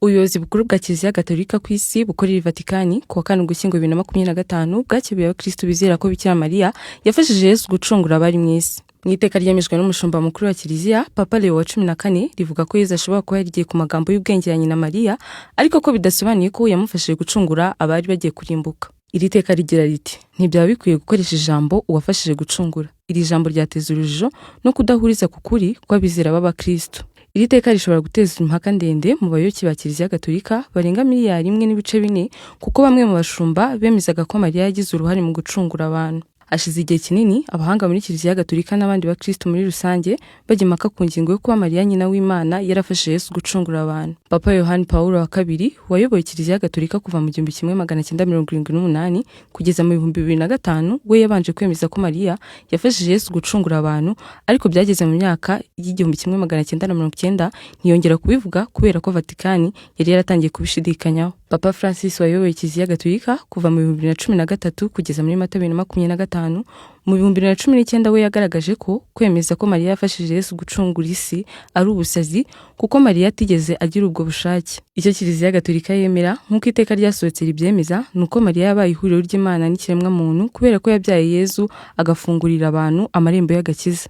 Ubuyobozi bukuru bwa Kiliziya Gatolika ku isi bukorera i Vatikani ku wa 5 Ugushyingo 2025 bwakebuye abakristo bizera ko Bikira Mariya yafashije Yesu gucungura abari mu isi. Mu iteka ryemejwe n'umushumba mukuru wa Kiliziya, Papa Leo wa 14 rivuga ko Yesu ashobora kuba yarigiye ku magambo y'ubwenge ya nyina Mariya, ariko ko bidasobanuye ko yamufashije gucungura abari bagiye kurimbuka. Iri teka rigira riti: ntibyaba bikwiye gukoresha ijambo uwafashije gucungura. Iri jambo ryateza urujijo no kudahuriza ku kuri kw'abizera b'abakristo. Iri teka rishobora guteza impaka ndende mu bayoboke ba Kiliziya Gatolika barenga miliyari 1.4 kuko bamwe mu bashumba bemezaga ko Mariya yagize uruhare mu gucungura abantu. Hashize igihe kinini abahanga muri Kiliziya Gatolika n'abandi bakristo muri rusange bajya impaka ku ngingo yo kuba Mariya nyina w'Imana yarafashije Yesu gucungura abantu. Papa Yohani Pawulo wa kabiri wayoboye Kiliziya Gatolika kuva mu 1978 kugeza mu 2005, we yabanje kwemeza ko Mariya yafashije Yesu gucungura abantu, ariko byageze mu myaka y'1990 ntiyongera kubivuga kubera ko Vatikani yari yaratangiye kubishidikanyaho. Papa Francis wayoboye Kiliziya Gatolika kuva mu 2013 kugeza muri Mata 2025, mu 2019 we yagaragaje ko kwemeza ko Mariya yafashije Yesu gucungura isi ari ubusazi kuko Mariya atigeze agira ubwo bushake. Icyo Kiliziya Gatolika yemera nk'uko iteka ryasohotse ribyemeza nuko Mariya yabaye ihuriro ry'Imana n'ikiremwa muntu kubera ko yabyaye Yesu agafungurira abantu amarembo y'agakiza.